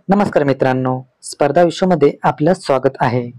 नमस्कार मित्रांनो, स्पर्धा विश्वमध्ये आपलं स्वागत आहे.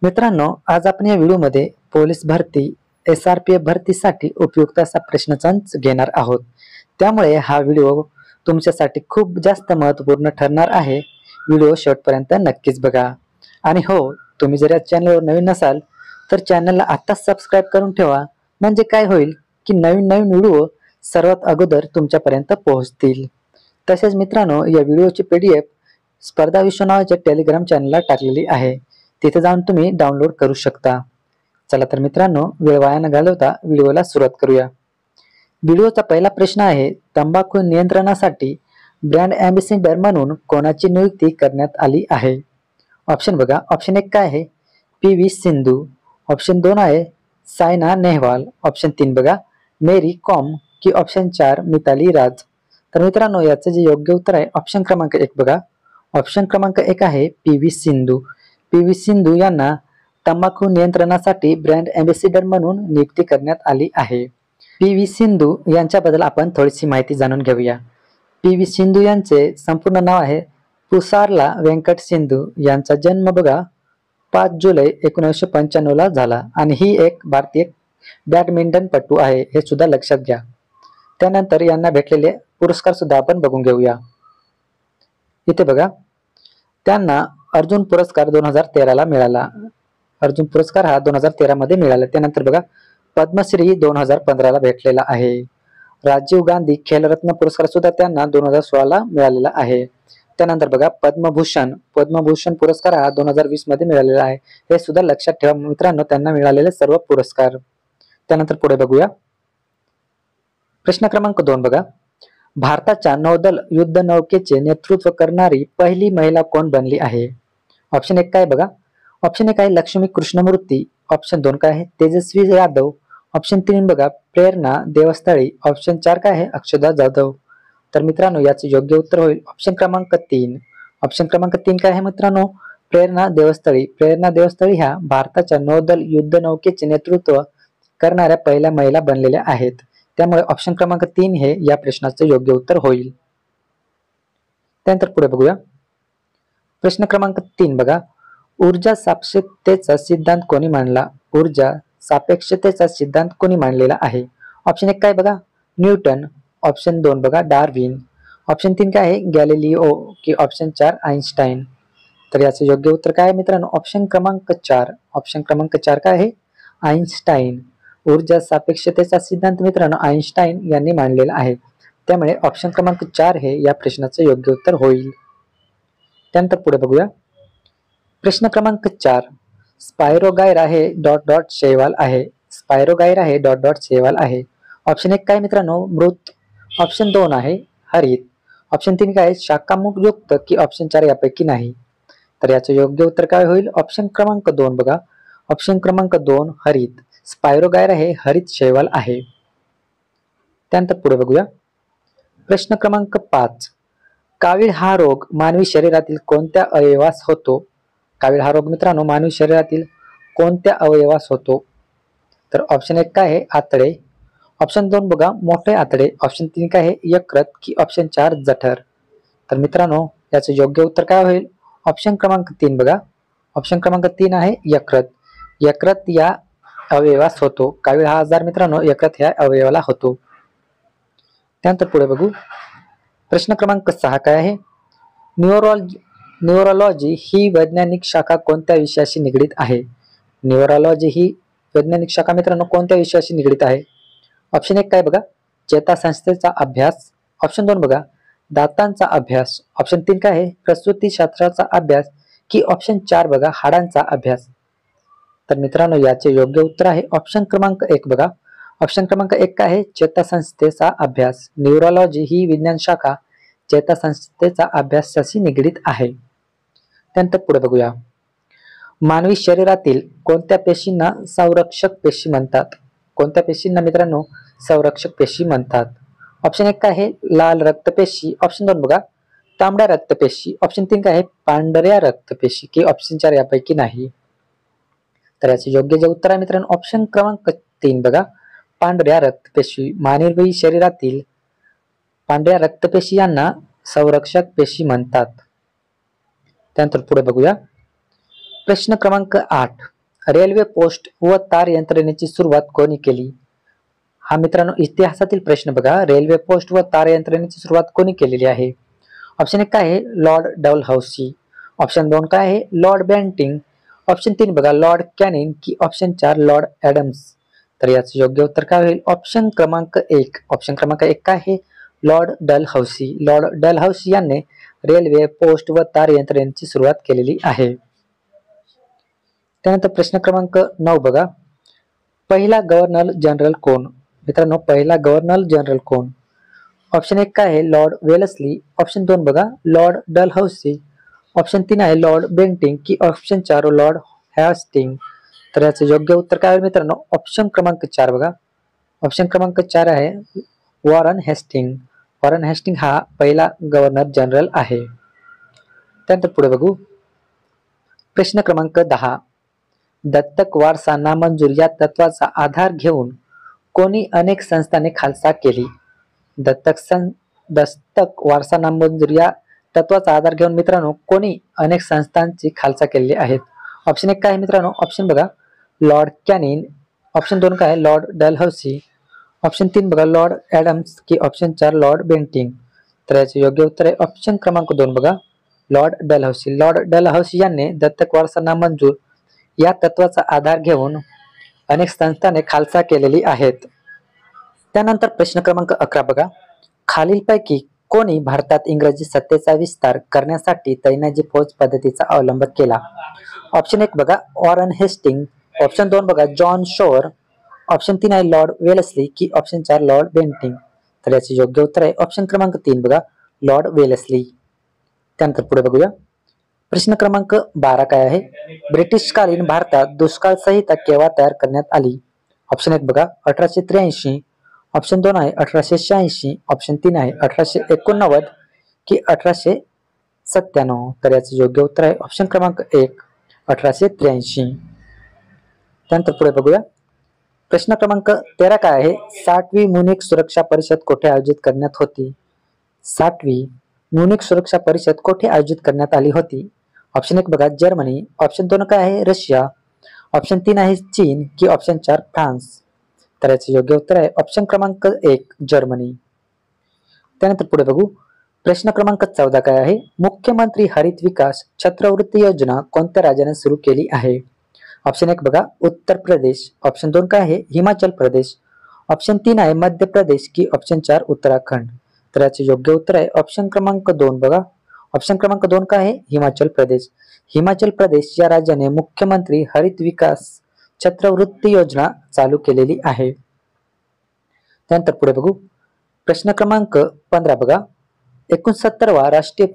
मित्रांनो, आज आपण या व्हिडिओमध्ये पोलीस भरती SRPF भरतीसाठी उपयुक्त असा प्रश्नसंच घेणार आहोत. त्यामुळे हा व्हिडिओ तुमच्यासाठी खूप जास्त महत्त्वपूर्ण ठरणार आहे. व्हिडिओ शेवटपर्यंत नक्कीच बघा. आणि हो, तुम्ही जर या चॅनलवर नवीन नसाल तर चॅनलला आत्ताच सबस्क्राईब करून ठेवा. म्हणजे काय होईल की नवीन नवीन व्हिडिओ सर्वात अगोदर तुमच्यापर्यंत पोहोचतील. तसेच मित्रांनो, या व्हिडिओची PDF स्पर्धा विश्व नावाच्या टेलिग्राम चॅनलला टाकलेली आहे. तिथे जाऊन तुम्ही डाउनलोड करू शकता. चला तर मित्रांनो, वेळ वाया न घालवता व्हिडिओला सुरुवात करूया. व्हिडिओचा पहिला प्रश्न आहे, तंबाखू नियंत्रणासाठी ब्रँड अँबॅसेडर म्हणून कोणाची नियुक्ती करण्यात आली आहे? ऑप्शन बघा. ऑप्शन 1 काय आहे? PV सिंधू. ऑप्शन 2 आहे सायना नेहवाल. ऑप्शन 3 बघा मेरी कॉम की ऑप्शन 4 मिताली राज. तर मित्रांनो, याचं जे योग्य उत्तर आहे ऑप्शन क्रमांक 1 बघा. ऑप्शन क्रमांक 1 आहे PV सिंधू. PV सिंधू यांना तंबाखू नियंत्रणासाठी ब्रँड अँबॅसेडर म्हणून नियुक्ती करण्यात आली आहे. PV सिंधू यांच्याबद्दल आपण थोडीशी माहिती जाणून घेऊया. PV सिंधू यांचे संपूर्ण नाव आहे पुसारला वेंकट सिंधू. यांचा जन्म बघा 5 जुलै 1995 ला झाला आणि ही एक भारतीय बॅडमिंटनपटू आहे, हे सुद्धा लक्षात घ्या. त्यानंतर यांना भेटलेले पुरस्कार सुद्धा आपण बघून घेऊया. इथे बघा, त्यांना अर्जुन पुरस्कार 2013 ला मिळाला. अर्जुन पुरस्कार हा 2013 मध्ये मिळाला. त्यानंतर बघा पद्मश्री 2015 ला भेटलेला आहे. राजीव गांधी खेलरत्न पुरस्कार सुद्धा त्यांना 2016 ला मिळालेला आहे. त्यानंतर बघा पद्मभूषण पुरस्कार हा 2020 मध्ये मिळालेला आहे. हे सुद्धा लक्षात ठेवा मित्रांनो, त्यांना मिळालेले सर्व पुरस्कार. त्यानंतर पुढे बघूया. प्रश्न क्रमांक 2 बघा. भारताच्या नौदल युद्ध नौकेचे नेतृत्व करणारी पहिली महिला कोण बनली आहे? ऑप्शन 1 काय बघा. ऑप्शन 1 आहे लक्ष्मी कृष्णमूर्ती. ऑप्शन 2 काय आहे तेजस्वी यादव. ऑप्शन 3 बघा प्रेरणा देवस्थळी. ऑप्शन 4 काय आहे अक्षदा जाधव. तर मित्रांनो, याचे योग्य उत्तर होईल ऑप्शन क्रमांक 3. ऑप्शन क्रमांक 3 काय आहे मित्रांनो? प्रेरणा देवस्थळी. प्रेरणा देवस्थळी ह्या भारताच्या नौदल युद्ध नौकेचे नेतृत्व करणाऱ्या पहिल्या महिला बनलेल्या आहेत. त्यामुळे ऑप्शन क्रमांक 3 हे या प्रश्नाचं योग्य उत्तर होईल. त्यानंतर पुढे बघूया. प्रश्न क्रमांक 3 बघा. ऊर्जा सापेक्षतेचा सिद्धांत कोणी मांडला? ऊर्जा सापेक्षतेचा सिद्धांत कोणी मांडलेला आहे? ऑप्शन 1 काय बघा न्यूटन. ऑप्शन 2 बघा डार्विन. ऑप्शन 3 काय आहे गॅलिलिओ की ऑप्शन 4 आइन्स्टाईन. तर याचे योग्य उत्तर काय आहे मित्रांनो? ऑप्शन क्रमांक 4. ऑप्शन क्रमांक 4 काय आहे आइन्स्टाईन. ऊर्जा सापेक्षतेचा सिद्धांत मित्रांनो आइन्स्टाईन यांनी मांडलेला आहे. त्यामुळे ऑप्शन क्रमांक 4 हे या प्रश्नाचं योग्य उत्तर होईल. त्यानंतर पुढे बघूया. प्रश्न क्रमांक 4. स्पायरोगायरा हे शैवाल आहे. स्पायरोगायरा हे शैवाल आहे. ऑप्शन 1 काय मित्रांनो मृत. ऑप्शन 2 आहे हरित. ऑप्शन 3 काय शाखामुखयुक्त की ऑप्शन 4 यापैकी नाही. तर याचं योग्य उत्तर काय होईल? ऑप्शन क्रमांक 2 बघा. ऑप्शन क्रमांक 2 हरित. स्पायरोगायरा हे हरित शैवाल आहे. त्यानंतर पुढे बघूया. प्रश्न क्रमांक 5. कावीळ हा रोग मानवी शरीरातील कोणत्या अवयवास होतो? कावीळ हा रोग मित्रांनो मानवी शरीरातील कोणत्या अवयवास होतो? तर ऑप्शन 1 काय आहे आतडे. ऑप्शन 2 बघा मोठे आतडे. ऑप्शन 3 काय आहे यकृत की ऑप्शन 4 जठर. तर मित्रांनो, याचं योग्य उत्तर काय होईल? ऑप्शन क्रमांक 3 बघा. ऑप्शन क्रमांक 3 आहे यकृत. यकृत या अवयवास होतो. कावीळ हा आजार मित्रांनो यकृत ह्या अवयवाला होतो. त्यानंतर पुढे बघू. प्रश्न क्रमांक 6 काय आहे? न्यूरोलॉजी ही वैज्ञानिक शाखा कोणत्या विषयाशी निगडीत आहे? न्यूरोलॉजी ही वैज्ञानिक शाखा मित्रांनो कोणत्या विषयाशी निगडीत आहे? ऑप्शन 1 काय बघा चेतासंस्थेचा अभ्यास. ऑप्शन 2 बघा दातांचा अभ्यास. ऑप्शन 3 काय आहे प्रसूतीशास्त्राचा अभ्यास की ऑप्शन 4 बघा हाडांचा अभ्यास. तर मित्रांनो, याचे योग्य उत्तर आहे ऑप्शन क्रमांक 1 बघा. ऑप्शन क्रमांक 1 काय आहे चेतासंस्थेचा अभ्यास. न्यूरोलॉजी ही विज्ञान शाखा चेतासंस्थेचा अभ्यासाशी निगडीत आहे. त्यानंतर पुढे बघूया. मानवी शरीरातील कोणत्या पेशींना संरक्षक पेशी म्हणतात? कोणत्या पेशींना मित्रांनो संरक्षक पेशी म्हणतात? ऑप्शन 1 काय आहे लाल रक्तपेशी. ऑप्शन 2 बघा तांबड्या रक्तपेशी. ऑप्शन 3 काय आहे पांढऱ्या रक्तपेशी की ऑप्शन 4 यापैकी नाही. तर याचे योग्य जे उत्तर आहे मित्रांनो ऑप्शन क्रमांक 3 बघा पांढऱ्या रक्तपेशी. मानवी शरीरातील पांढऱ्या रक्तपेशी यांना संरक्षक पेशी म्हणतात. त्यानंतर पुढे बघूया प्रश्न क्रमांक 8, रेल्वे पोस्ट व तार यंत्रणेची सुरुवात कोणी केली? हा मित्रांनो इतिहासातील प्रश्न बघा, रेल्वे पोस्ट व तार यंत्रणेची सुरुवात कोणी केलेली आहे? ऑप्शन 1 काय आहे, लॉर्ड डलहौसी. ऑप्शन 2 काय आहे, लॉर्ड बेंटिंग. ऑप्शन 3 बघा, लॉर्ड कॅनिंग की ऑप्शन 4 लॉर्ड ॲडम्स. तर याचं योग्य उत्तर काय होईल? ऑप्शन क्रमांक 1. ऑप्शन क्रमांक 1 काय आहे, लॉर्ड डलहौसी. लॉर्ड डलहौसी यांनी रेल्वे पोस्ट व तार यंत्रणेची सुरुवात केलेली आहे. त्यानंतर प्रश्न क्रमांक 9 बघा, पहिला गव्हर्नर जनरल कोण? मित्रांनो पहिला गव्हर्नर जनरल कोण? ऑप्शन 1 काय आहे, लॉर्ड वेलस्ली. ऑप्शन 2 बघा, लॉर्ड डलहौसी. ऑप्शन 3 आहे लॉर्ड बेंटिंग की ऑप्शन 4 लॉर्ड हॅस्टिंग. तर याचं योग्य उत्तर काय होईल मित्रांनो? ऑप्शन क्रमांक 4 बघा. ऑप्शन क्रमांक 4 आहे वॉरन हेस्टिंग. वॉरन हेस्टिंग हा पहिला गव्हर्नर जनरल आहे. त्यानंतर पुढे बघू प्रश्न क्रमांक 10, दत्तक वारसा नामंजूर या तत्वाचा आधार घेऊन कोणी अनेक संस्थाने खालसा केली? दत्तक वारसा नामंजूर या तत्वाचा आधार घेऊन मित्रांनो कोणी अनेक संस्थांची खालसा केलेली आहेत? ऑप्शन 1 काय आहे मित्रांनो? ऑप्शन बघा, लॉर्ड कॅनिन. ऑप्शन 2 काय आहे, लॉर्ड डलहौसी. ऑप्शन 3 बघा, लॉर्ड ॲडम्स की ऑप्शन 4 लॉर्ड बेंटिंग. तर याचे योग्य उत्तर आहे ऑप्शन क्रमांक 2 बघा, लॉर्ड डलहौसी. लॉर्ड डलहौसी यांनी दत्तक वारसा नामंजूर या तत्वाचा आधार घेऊन अनेक संस्थाने खालसा केलेली आहेत. त्यानंतर प्रश्न क्रमांक 11 बघा, खालीलपैकी कोणी भारतात इंग्रजी सत्तेचा विस्तार करण्यासाठी तैनाजी फौज पद्धतीचा अवलंब केला? ऑप्शन 1 बघा, वॉरन हेस्टिंग. ऑप्शन 2 बघा, जॉन शोर. ऑप्शन 3 आहे लॉर्ड वेलस्ली की ऑप्शन 4 लॉर्ड बेंटिंग. तर याचे योग्य उत्तर आहे ऑप्शन क्रमांक 3 बघा, लॉर्ड वेलस्ली. त्यानंतर पुढे बघूया प्रश्न क्रमांक 12 काय आहे, ब्रिटिशकालीन भारतात दुष्काळ संहिता केव्हा तयार करण्यात आली? ऑप्शन 1 बघा, 1883. ऑप्शन 2 आहे 1886. ऑप्शन 3 आहे 1889 की 1897. तर याचे योग्य उत्तर आहे ऑप्शन क्रमांक 1 1883. त्यानंतर पुढे बघूया प्रश्न क्रमांक 13 काय आहे, 60वी म्युनिक सुरक्षा परिषद कोठे आयोजित करण्यात होती? 60वी म्युनिक सुरक्षा परिषद कोठे आयोजित करण्यात आली होती? ऑप्शन 1 बघा, जर्मनी. ऑप्शन 2 काय आहे, रशिया. ऑप्शन 3 आहे चीन की ऑप्शन 4 फ्रान्स. तर याचे योग्य उत्तर आहे ऑप्शन क्रमांक 1 जर्मनी. त्यानंतर पुढे बघू प्रश्न क्रमांक 14 काय आहे, मुख्यमंत्री हरित विकास छत्रवृत्ती योजना कोणत्या राज्याने सुरू केली आहे? ऑप्शन 1 बघा, उत्तर प्रदेश. ऑप्शन 2 काय आहे, हिमाचल प्रदेश. ऑप्शन 3 आहे मध्य प्रदेश की ऑप्शन 4 उत्तराखंड. तर याचे योग्य उत्तर आहे ऑप्शन क्रमांक 2 बघा. ऑप्शन क्रमांक 2 काय आहे, हिमाचल प्रदेश. हिमाचल प्रदेश या राज्याने मुख्यमंत्री हरित विकास छत्रवृत्ती योजना चालू केलेली आहे. त्यानंतर पुढे बघू प्रश्न क्रमांक 15 बघा, 69वा राष्ट्रीय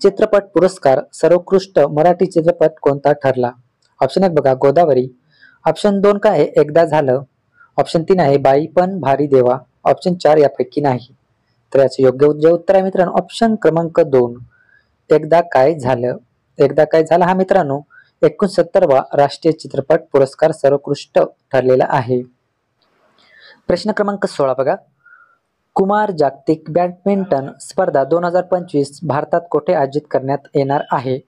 चित्रपट पुरस्कार सर्वोत्कृष्ट मराठी चित्रपट कोणता ठरला? ऑप्शन 1 बघा, गोदावरी. ऑप्शन 2 काय आहे, एकदा झालं. ऑप्शन 3 आहे बाई पण भारी देवा. ऑप्शन 4 यापैकी नाही. तर याचे योग्य जे उत्तर आहे मित्रांनो ऑप्शन क्रमांक 2 एकदा काय झालं. एकदा काय झालं हा मित्रांनो 69वा राष्ट्रीय चित्रपट पुरस्कार सर्वोत्कृष्ट ठरलेला आहे. प्रश्न क्रमांक 16 बघा, कुमार जागतिक बॅडमिंटन स्पर्धा 2025 भारतात कोठे आयोजित करण्यात येणार आहे?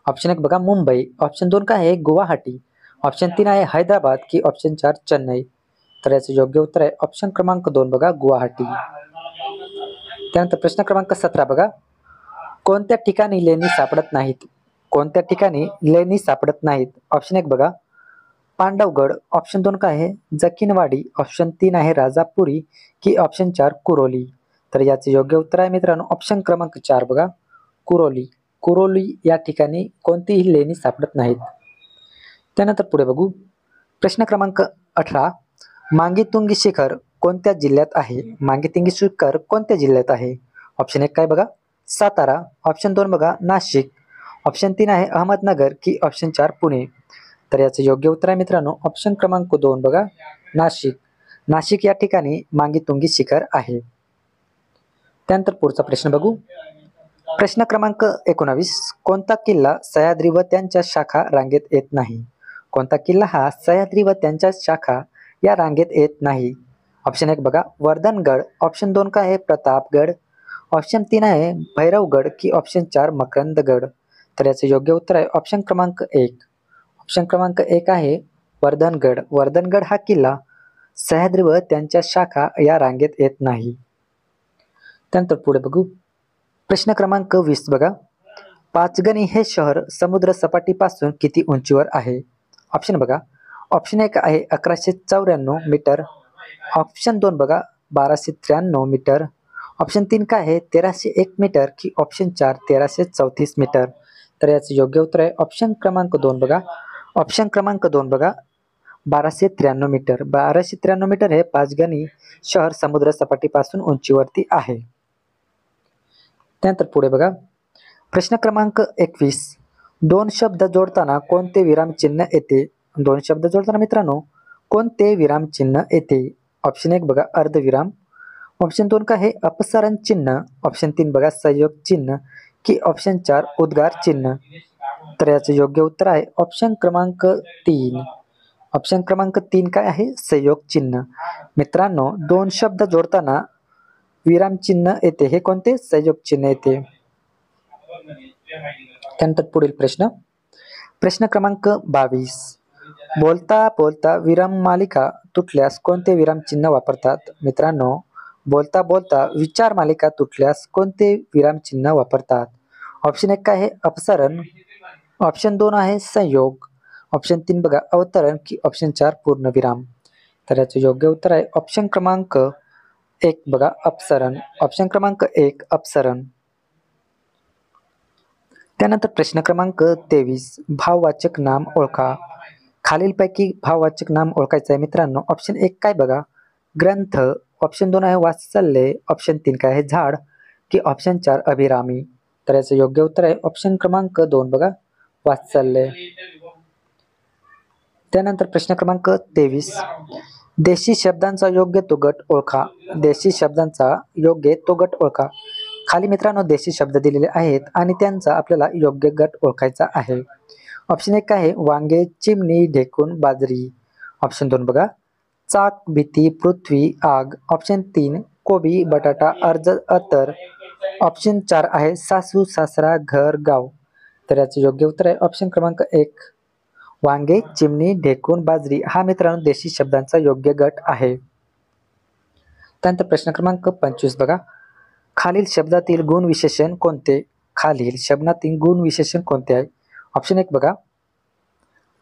ऑप्शन 1 बघा, मुंबई. ऑप्शन 2 काय आहे, गुवाहाटी. ऑप्शन 3 आहे हैदराबाद की ऑप्शन 4 चेन्नई. तर याचे योग्य उत्तर आहे ऑप्शन क्रमांक 2 बघा, गुवाहाटी. त्यानंतर प्रश्न क्रमांक 17 बघा, कोणत्या ठिकाणी लेणी सापडत नाहीत? कोणत्या ठिकाणी लेणी सापडत नाहीत? ऑप्शन 1 बघा, पांडवगड. ऑप्शन 2 काय आहे, जकीनवाडी. ऑप्शन 3 आहे राजापुरी की ऑप्शन 4 कुरोली. तर याचे योग्य उत्तर आहे मित्रांनो ऑप्शन क्रमांक 4 बघा, कुरोली. कुरोली या ठिकाणी कोणतीही लेणी सापडत नाहीत. त्यानंतर पुढे बघू प्रश्न क्रमांक 18, मांगीतुंगी शिखर कोणत्या जिल्ह्यात आहे? मांगीतुंगी शिखर कोणत्या जिल्ह्यात आहे? ऑप्शन 1 काय बघा, सातारा. ऑप्शन 2 बघा, नाशिक. ऑप्शन 3 आहे अहमदनगर की ऑप्शन 4 पुणे. तर याचे योग्य उत्तर आहे मित्रांनो ऑप्शन क्रमांक 2 बघा, नाशिक. नाशिक या ठिकाणी मांगीतुंगी शिखर आहे. त्यानंतर पुढचा प्रश्न बघू प्रश्न क्रमांक 19, कोणता किल्ला सह्याद्री व त्यांच्या शाखा रांगेत येत नाही? कोणता किल्ला हा सह्याद्री व त्यांच्या शाखा या रांगेत येत नाही? ऑप्शन 1 बघा, वर्धनगड. ऑप्शन 2 काय आहे, प्रतापगड. ऑप्शन 3 आहे भैरवगड की ऑप्शन 4 मकरंदगड. तर याचे योग्य उत्तर आहे ऑप्शन क्रमांक 1. ऑप्शन क्रमांक 1 आहे वर्धनगड. वर्धनगड हा किल्ला सह्याद्री व त्यांच्या शाखा या रांगेत येत नाही. त्यानंतर पुढे बघू. प्रश्न क्रमांक 20 बघा. पाचगणी हे शहर समुद्र सपाटीपासून किती उंचीवर आहे? ऑप्शन बघा. ऑप्शन 1 आहे 1194 मीटर. ऑप्शन 2 बघा 1293 मीटर. ऑप्शन 3 काय आहे 1301 मीटर की ऑप्शन 4 1334 मीटर. तर याचे योग्य उत्तर आहे ऑप्शन क्रमांक 2 बघा. ऑप्शन क्रमांक 2 बघा 1293 मीटर. 1293 मीटर हे पाचगणी शहर समुद्र सपाटीपासून उंचीवरती आहे. त्यानंतर पुढे बघा. प्रश्न क्रमांक 21. दोन शब्द जोडताना कोणते विरामचिन्ह येते? दोन शब्द जोडताना मित्रांनो कोणते विरामचिन्ह येते? ऑप्शन 1 बघा अर्धविराम. ऑप्शन 2 काय आहे अपसारण चिन्ह. ऑप्शन 3 बघा संयोग चिन्ह की ऑप्शन 4 उद्गार चिन्ह. तर याचे योग्य उत्तर आहे ऑप्शन क्रमांक 3. ऑप्शन क्रमांक 3 काय आहे संयोग चिन्ह. मित्रांनो दोन शब्द जोडताना विरामचिन्ह येते हे कोणते? संयोग चिन्ह येते. त्यानंतर पुढील प्रश्न. प्रश्न क्रमांक 22. बोलता बोलता विराम मालिका तुटल्यास कोणते विरामचिन्ह वापरतात? मित्रांनो बोलता बोलता विचार मालिका तुटल्यास कोणते विरामचिन्ह वापरतात? ऑप्शन 1 काय आहे अपसारण. ऑप्शन 2 आहे संयोग. ऑप्शन 3 बघा अवतरण की ऑप्शन 4 पूर्णविराम. तर याचे योग्य उत्तर आहे ऑप्शन क्रमांक 1 बघा अपसरण. ऑप्शन क्रमांक 1 अपसरण. त्यानंतर प्रश्न क्रमांक 23. भाववाचक नाम ओळखा. खालीलपैकी भाववाचक नाम ओळखायचं आहे मित्रांनो. ऑप्शन 1 काय बघा ग्रंथ. ऑप्शन 2 आहे वात्सल्य. ऑप्शन 3 काय आहे झाड की ऑप्शन 4 अभिरामी. तर याचं योग्य उत्तर आहे ऑप्शन क्रमांक 2 बघा वात्सल्य. त्यानंतर प्रश्न क्रमांक 23. देशी शब्दांचा योग्य तो गट ओळखा. देशी शब्दांचा योग्य तो गट ओळखा. खाली मित्रांनो देशी शब्द दिलेले आहेत आणि त्यांचा आपल्याला योग्य गट ओळखायचा आहे. ऑप्शन 1 आहे वांगे, चिमणी, ढेकूण, बाजरी. ऑप्शन 2 बघा चाक, भीती, पृथ्वी, आग. ऑप्शन 3 कोबी, बटाटा, अर्ज, अत्तर. ऑप्शन 4 आहे सासू, सासरा, घर, गाव. तर याचे योग्य उत्तर आहे ऑप्शन क्रमांक 1 वांगे, चिमणी, ढेकूण, बाजरी हा मित्रांनो देशी शब्दांचा योग्य गट आहे. त्यानंतर प्रश्न क्रमांक 25 बघा. खालील शब्दातील गुण विशेषण कोणते? खालील शब्दातील गुण विशेषण कोणते आहे? ऑप्शन 1 बघा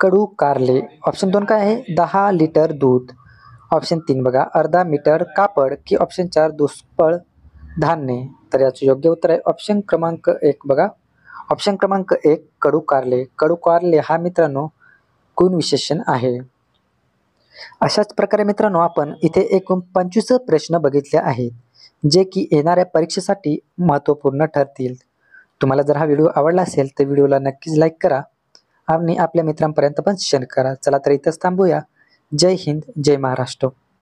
कडू कारले. ऑप्शन 2 काय आहे 10 लिटर दूध. ऑप्शन 3 बघा अर्धा मीटर कापड की ऑप्शन 4 दुष्पळ धान्य. तर याचे योग्य उत्तर आहे ऑप्शन क्रमांक 1 बघा. ऑप्शन क्रमांक 1 कडू कारले. कडू कारले हा मित्रांनो गुण विशेषण आहे. अशाच प्रकारे मित्रांनो आपण इथे एकूण 25 प्रश्न बघितले आहेत जे की येणाऱ्या परीक्षेसाठी महत्त्वपूर्ण ठरतील. तुम्हाला जर हा व्हिडिओ आवडला असेल तर व्हिडिओला नक्कीच लाईक करा आणि आपल्या मित्रांपर्यंत पण शेअर करा. चला तर इथंच थांबूया. जय हिंद, जय महाराष्ट्र.